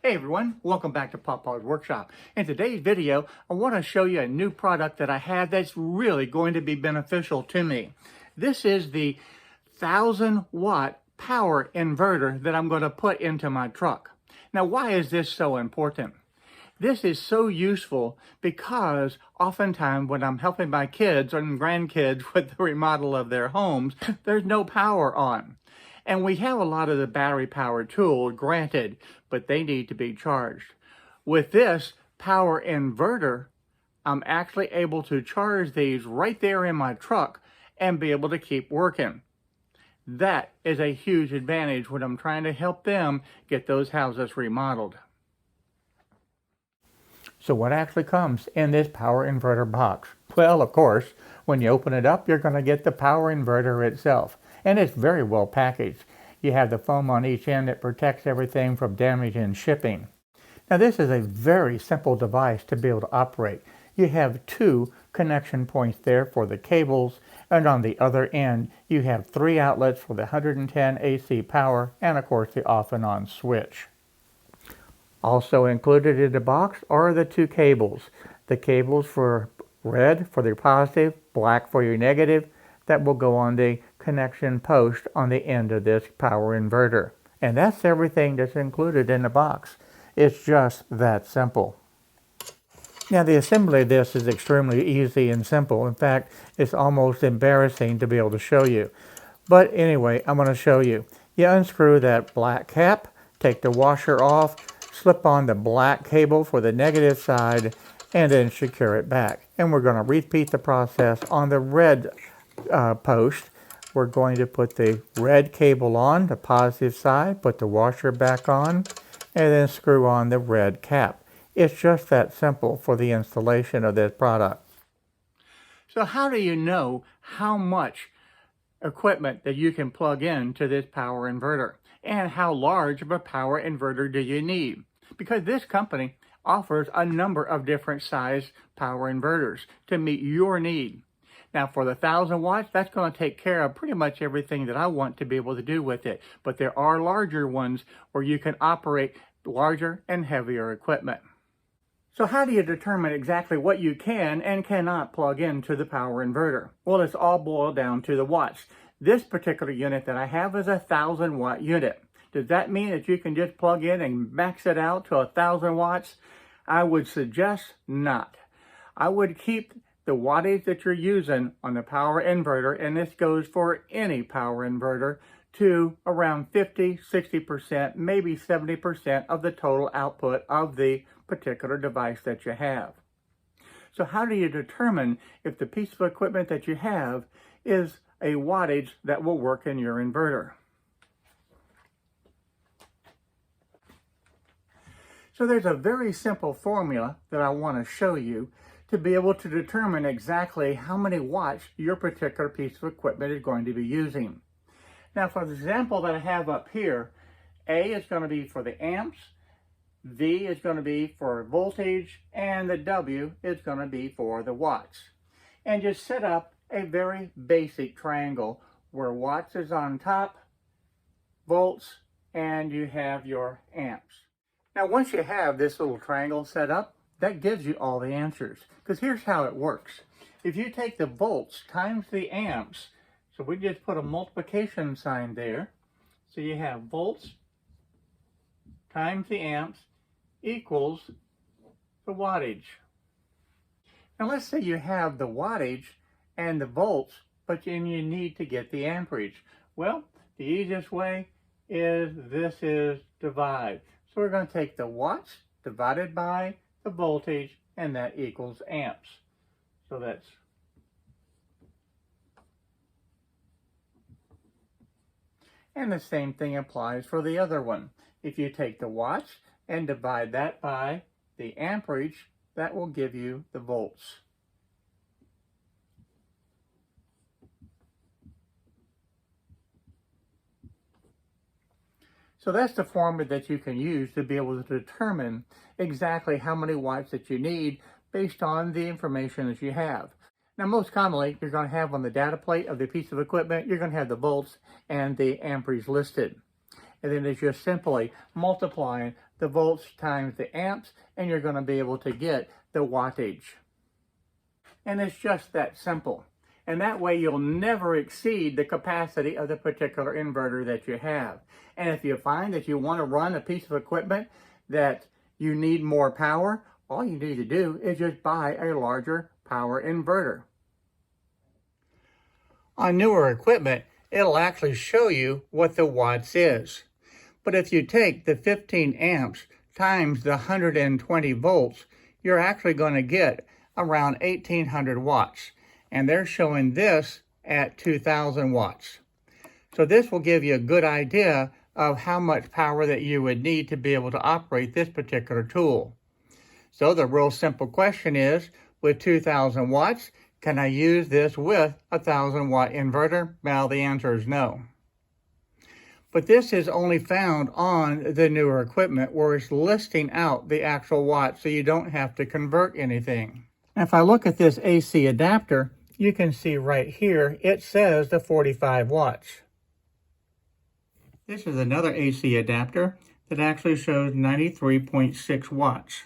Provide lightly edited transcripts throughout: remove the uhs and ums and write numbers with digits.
Hey everyone, welcome back to Papa's Workshop. In today's video, I want to show you a new product that I have that's really going to be beneficial to me. This is the 1000-watt power inverter that I'm going to put into my truck. Now, why is this so important? This is so useful because oftentimes when I'm helping my kids and grandkids with the remodel of their homes, there's no power on. And we have a lot of the battery-powered tools, granted, but they need to be charged. With this power inverter, I'm actually able to charge these right there in my truck and be able to keep working. That is a huge advantage when I'm trying to help them get those houses remodeled. So what actually comes in this power inverter box? Well, of course, when you open it up, you're going to get the power inverter itself. And it's very well packaged. You have the foam on each end that protects everything from damage in shipping. Now this is a very simple device to be able to operate. You have two connection points there for the cables, and on the other end you have 3 outlets for the 110 AC power and of course the off and on switch. Also included in the box are the 2 cables. The cables for red for the positive, black for your negative, that will go on the connection post on the end of this power inverter. And that's everything that's included in the box. It's just that simple. Now the assembly of this is extremely easy and simple. In fact, it's almost embarrassing to be able to show you. But anyway, I'm going to show you. You unscrew that black cap, take the washer off, slip on the black cable for the negative side, and then secure it back. And we're going to repeat the process on the red post. We're going to put the red cable on the positive side, put the washer back on, and then screw on the red cap. It's just that simple for the installation of this product. So how do you know how much equipment that you can plug in to this power inverter? And how large of a power inverter do you need? Because this company offers a number of different size power inverters to meet your need. Now for the 1000 watts, that's going to take care of pretty much everything that I want to be able to do with it. But there are larger ones where you can operate larger and heavier equipment. So how do you determine exactly what you can and cannot plug into the power inverter? Well, it's all boiled down to the watts. This particular unit that I have is a 1000-watt unit. Does that mean that you can just plug in and max it out to 1000 watts? I would suggest not. I would keep the wattage that you're using on the power inverter, and this goes for any power inverter, to around 50, 60%, maybe 70% of the total output of the particular device that you have. So how do you determine if the piece of equipment that you have is a wattage that will work in your inverter? So there's a very simple formula that I want to show you to be able to determine exactly how many watts your particular piece of equipment is going to be using. Now for the example that I have up here, A is going to be for the amps, V is going to be for voltage, and the W is going to be for the watts. And just set up a very basic triangle where watts is on top, volts, and you have your amps. Now once you have this little triangle set up, that gives you all the answers. Because here's how it works. If you take the volts times the amps, so we just put a multiplication sign there. So you have volts times the amps equals the wattage. Now let's say you have the wattage and the volts, but then you need to get the amperage. Well, the easiest way is this is divide. So we're going to take the watts divided by the voltage, and that equals amps. So that's and the same thing applies for the other one. If you take the watts and divide that by the amperage, that will give you the volts. So that's the formula that you can use to be able to determine exactly how many watts that you need based on the information that you have. Now most commonly, you're going to have on the data plate of the piece of equipment, you're going to have the volts and the amperage listed. And then it's just simply multiplying the volts times the amps, and you're going to be able to get the wattage. And it's just that simple. And that way you'll never exceed the capacity of the particular inverter that you have. And if you find that you want to run a piece of equipment that you need more power, all you need to do is just buy a larger power inverter. On newer equipment, it'll actually show you what the watts is. But if you take the 15 amps times the 120 volts, you're actually going to get around 1800 watts. And they're showing this at 2000 watts. So this will give you a good idea of how much power that you would need to be able to operate this particular tool. So the real simple question is, with 2000 watts, can I use this with a 1000-watt inverter? Well, the answer is no. But this is only found on the newer equipment where it's listing out the actual watts so you don't have to convert anything. If I look at this AC adapter, you can see right here, it says the 45 watts. This is another AC adapter that actually shows 93.6 watts.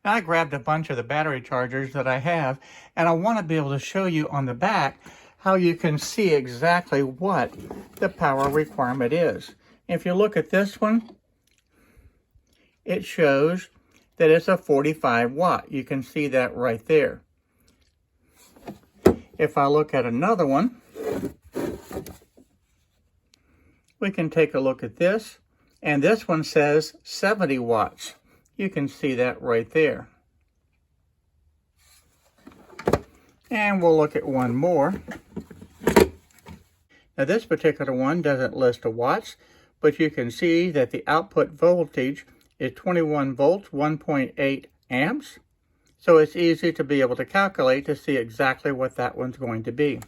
Now I grabbed a bunch of the battery chargers that I have, and I want to be able to show you on the back how you can see exactly what the power requirement is. If you look at this one, it shows that it's a 45 watt. You can see that right there. If I look at another one, we can take a look at this, and this one says 70 watts. You can see that right there. And we'll look at one more. Now this particular one doesn't list the watts, but you can see that the output voltage is 21 volts, 1.8 amps. So it's easy to be able to calculate to see exactly what that one's going to be.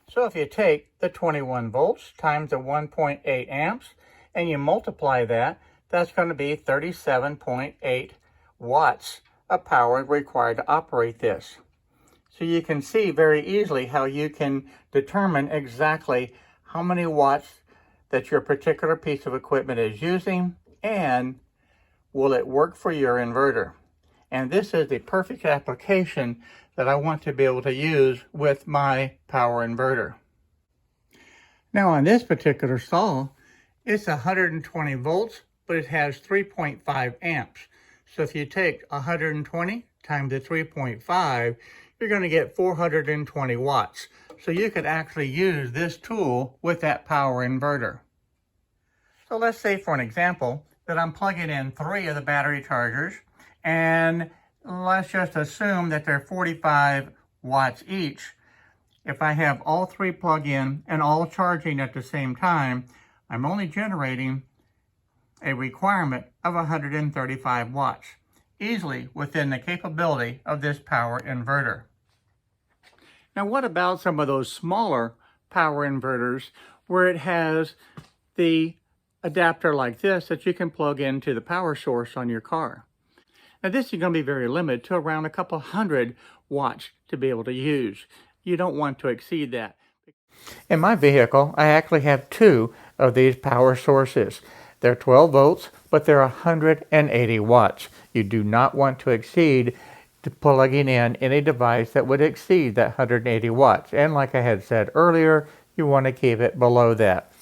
So if you take the 21 volts times the 1.8 amps and you multiply that, that's going to be 37.8 watts of power required to operate this. So you can see very easily how you can determine exactly how many watts that your particular piece of equipment is using and will it work for your inverter. And this is the perfect application that I want to be able to use with my power inverter. Now on this particular saw, it's 120 volts, but it has 3.5 amps. So if you take 120 times the 3.5, you're going to get 420 watts. So you could actually use this tool with that power inverter. So let's say for an example that I'm plugging in 3 of the battery chargers, and let's just assume that they're 45 watts each. If I have all 3 plug in and all charging at the same time, I'm only generating a requirement of 135 watts, easily within the capability of this power inverter. Now what about some of those smaller power inverters where it has the adapter like this that you can plug into the power source on your car? Now this is going to be very limited to around a couple hundred watts to be able to use. You don't want to exceed that. In my vehicle, I actually have 2 of these power sources. They're 12 volts, but they're 180 watts. You do not want to exceed plugging in any device that would exceed that 180 watts. And like I had said earlier, you want to keep it below that.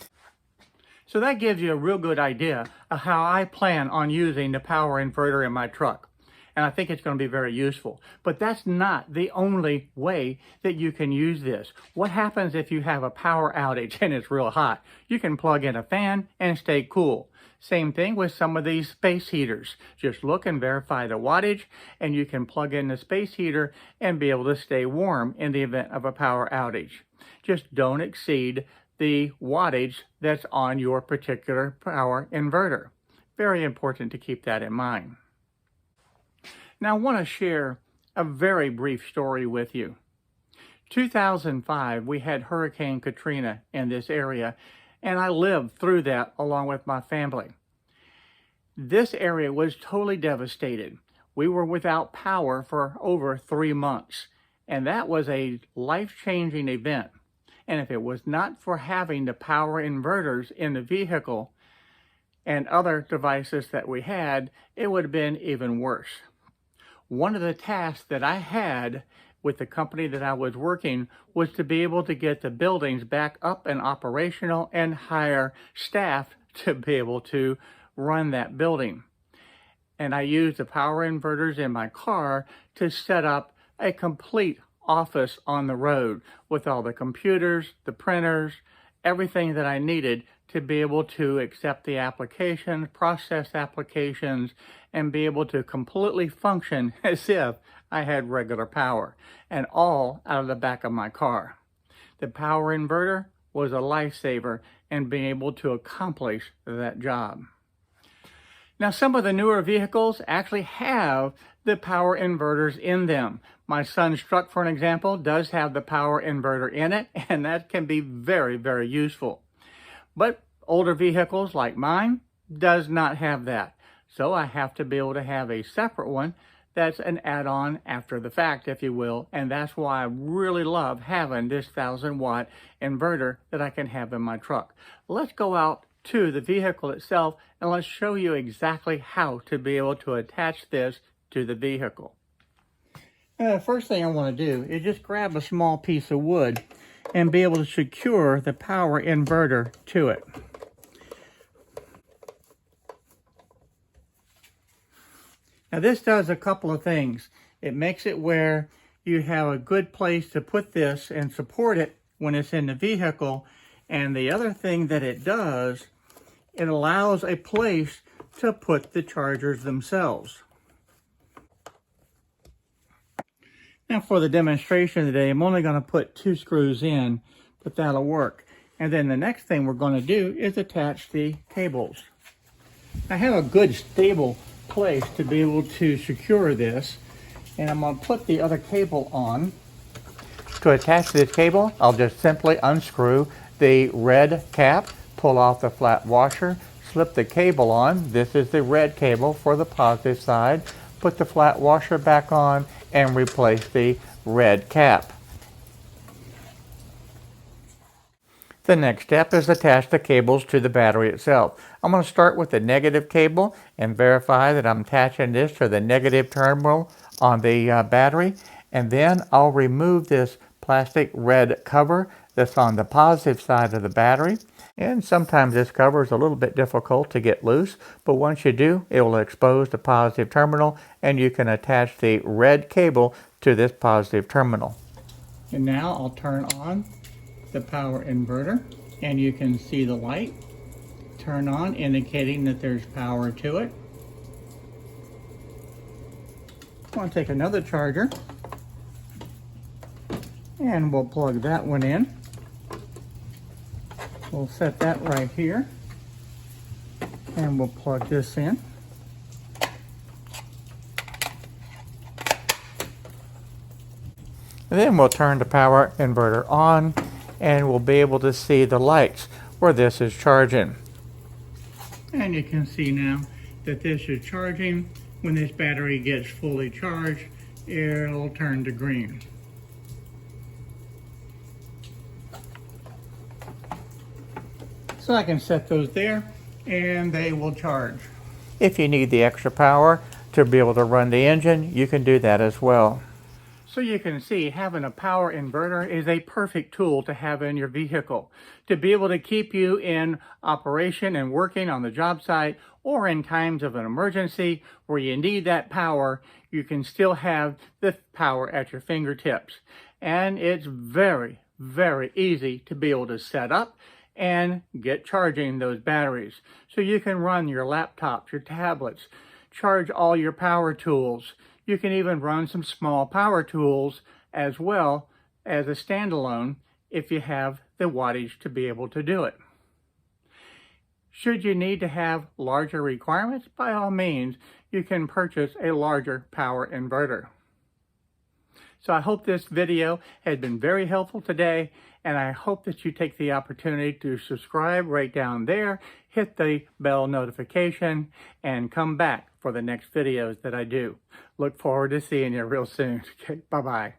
So that gives you a real good idea of how I plan on using the power inverter in my truck. And I think it's going to be very useful. But that's not the only way that you can use this. What happens if you have a power outage and it's real hot? You can plug in a fan and stay cool. Same thing with some of these space heaters. Just look and verify the wattage, and you can plug in the space heater and be able to stay warm in the event of a power outage. Just don't exceed the wattage that's on your particular power inverter. Very important to keep that in mind. Now I want to share a very brief story with you. 2005, we had Hurricane Katrina in this area, and I lived through that along with my family. This area was totally devastated. We were without power for over 3 months, and that was a life-changing event. And if it was not for having the power inverters in the vehicle, and other devices that we had, it would have been even worse. One of the tasks that I had with the company that I was working was to be able to get the buildings back up and operational and hire staff to be able to run that building. And I used the power inverters in my car to set up a complete office on the road with all the computers, the printers, everything that I needed to be able to accept the applications, process applications, and be able to completely function as if I had regular power, and all out of the back of my car. The power inverter was a lifesaver in being able to accomplish that job. Now, some of the newer vehicles actually have the power inverters in them. My son's truck, for an example, does have the power inverter in it, and that can be very, very useful. But older vehicles like mine does not have that. So I have to be able to have a separate one that's an add-on after the fact, if you will, and that's why I really love having this 1,000-watt inverter that I can have in my truck. Let's go out to the vehicle itself and let's show you exactly how to be able to attach this to the vehicle. Now, the first thing I want to do is just grab a small piece of wood and be able to secure the power inverter to it. Now, this does a couple of things. It makes it where you have a good place to put this and support it when it's in the vehicle. And the other thing that it does, it allows a place to put the chargers themselves. Now, for the demonstration today, I'm only going to put 2 screws in, but that'll work. And then the next thing we're going to do is attach the cables. I have a good stable place to be able to secure this, and I'm going to put the other cable on. To attach this cable, I'll just simply unscrew the red cap, pull off the flat washer, slip the cable on. This is the red cable for the positive side. Put the flat washer back on and replace the red cap. The next step is attach the cables to the battery itself. I'm going to start with the negative cable and verify that I'm attaching this to the negative terminal on the battery, and then I'll remove this plastic red cover that's on the positive side of the battery. And sometimes this cover is a little bit difficult to get loose, but once you do, it will expose the positive terminal and you can attach the red cable to this positive terminal. And now I'll turn on the power inverter, and you can see the light turn on, indicating that there's power to it. I'm going to take another charger and we'll plug that one in. We'll set that right here and we'll plug this in. And then we'll turn the power inverter on and we'll be able to see the lights where this is charging. And you can see now that this is charging. When this battery gets fully charged, it'll turn to green. So I can set those there and they will charge. If you need the extra power to be able to run the engine, you can do that as well. So you can see having a power inverter is a perfect tool to have in your vehicle to be able to keep you in operation and working on the job site, or in times of an emergency where you need that power, you can still have the power at your fingertips. And it's very, very easy to be able to set up and get charging those batteries. So you can run your laptops, your tablets, charge all your power tools. You can even run some small power tools as well as a standalone if you have the wattage to be able to do it. Should you need to have larger requirements, by all means, you can purchase a larger power inverter. So I hope this video has been very helpful today, and I hope that you take the opportunity to subscribe right down there, hit the bell notification, and come back for the next videos that I do. Look forward to seeing you real soon. Okay, bye-bye.